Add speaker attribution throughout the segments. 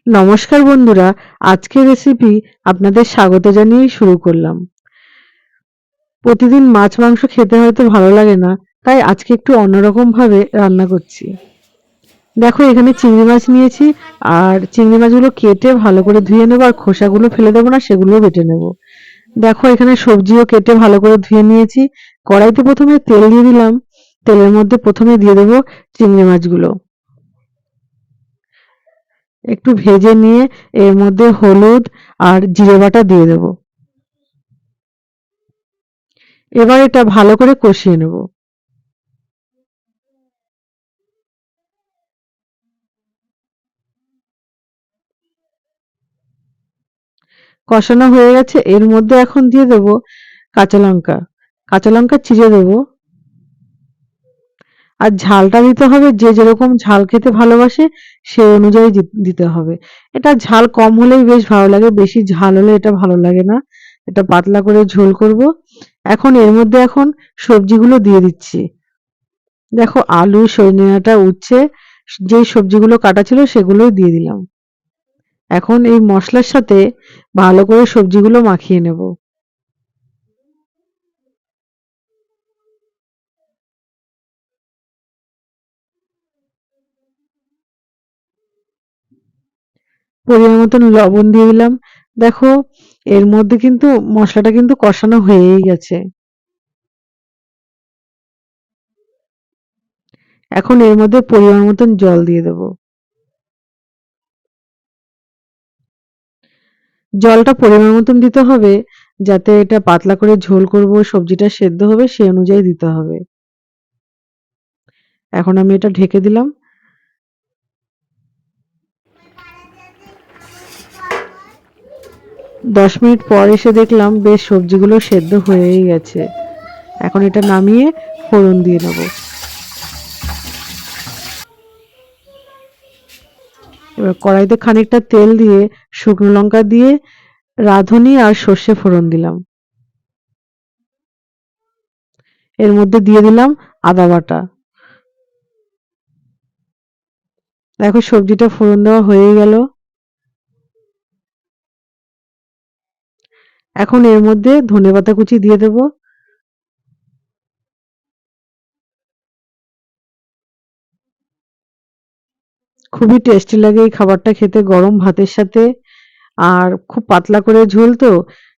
Speaker 1: নমস্কার বন্ধুরা, আজকের রেসিপি আপনাদের স্বাগত জানিয়েই শুরু করলাম। প্রতিদিন মাছ মাংস খেতে হয়তো ভালো লাগে না, তাই আজকে একটু অন্যরকম ভাবে রান্না করছি। দেখো এখানে চিংড়ি মাছ নিয়েছি, আর চিংড়ি মাছগুলো কেটে ভালো করে ধুয়ে নেবো, আর খোসাগুলো ফেলে দেবো না, সেগুলোও বেটে নেবো। দেখো এখানে সবজিও কেটে ভালো করে ধুয়ে নিয়েছি। কড়াইতে প্রথমে তেল দিয়ে দিলাম। তেলের মধ্যে প্রথমে দিয়ে দেবো চিংড়ি মাছগুলো। একটু ভেজে নিয়ে এর মধ্যে হলুদ আর জিরে বাটা দিয়ে দেবো। এবার এটা ভালো করে কষিয়ে নেব। কষানো হয়ে গেছে, এর মধ্যে এখন দিয়ে দেব কাঁচা লঙ্কা। কাঁচা লঙ্কা চিড়ে দেব। আর ঝালটা দিতে হবে যে যেরকম ঝাল খেতে ভালোবাসে সে অনুযায়ী দিতে হবে। এটা ঝাল কম হলেই বেশ ভালো লাগে, বেশি ঝাল হলে এটা ভালো লাগে না। এটা পাতলা করে ঝোল করব। এখন এর মধ্যে এখন সবজিগুলো দিয়ে দিচ্ছি। দেখো আলু, সজনে ডাঁটা, উচ্ছে, যেই সবজিগুলো কাটা ছিল সেগুলোই দিয়ে দিলাম। এখন এই মশলার সাথে ভালো করে সবজিগুলো মাখিয়ে নেব। পরিমাণ মতন লবণ দিয়ে দিলাম। দেখো এর মধ্যে কিন্তু মশলাটা কিন্তু কষানো হয়েই গেছে। এখন এর মধ্যে পরিমাণ মতন জল দিয়ে দেব। জলটা পরিমাণ মতন দিতে হবে, যাতে এটা পাতলা করে ঝোল করব, সবজিটা সেদ্ধ হবে সেই অনুযায়ী দিতে হবে। এখন আমি এটা ঢেকে দিলাম। 10 মিনিট পর এসে দেখলাম বেশ সবজিগুলো সেদ্ধ হয়েই গেছে। এখন এটা নামিয়ে ফোড়ন দিয়ে নেব। এবার কড়াইতে খানিকটা তেল দিয়ে শুকনো লঙ্কা দিয়ে রাঁধুনি আর সর্ষে ফোড়ন দিলাম। এর মধ্যে দিয়ে দিলাম আদা বাটা। দেখো সবজিটা ফোড়ন দেওয়া হয়ে গেল। এখন এর মধ্যে ধনেপাতা কুচি দিয়ে দেব। খুবই টেস্টি লাগে এই খাবারটা খেতে গরম ভাতের সাথে। আর খুব পাতলা করে ঝোল তো,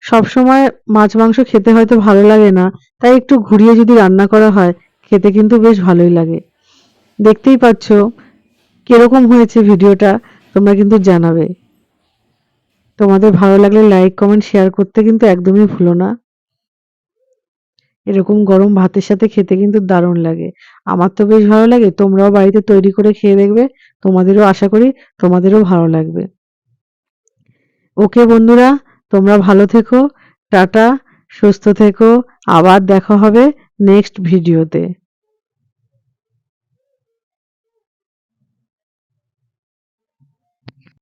Speaker 1: সবসময় মাছ মাংস খেতে হয়তো ভালো লাগে না, তাই একটু ঘুরিয়ে যদি রান্না করা হয় খেতে কিন্তু বেশ ভালোই লাগে। দেখতেই পাচ্ছ কিরকম হয়েছে ভিডিওটা, তোমরা কিন্তু জানাবে। তোমাদের ভালো লাগলে লাইক, কমেন্ট, শেয়ার করতে কিন্তু একদমই ভুলো না। এরকম গরম ভাতের সাথে খেতে কিন্তু দারুণ লাগে। আমার তো বেশ ভালো লাগে, তোমরাও বাড়িতে তৈরি করে খেয়ে দেখবে। তোমাদেরও আশা করি তোমাদেরও ভালো লাগবে। ওকে বন্ধুরা, তোমরা ভালো থেকো। টাটা, সুস্থ থেকো। আবার দেখা হবে নেক্সট ভিডিওতে।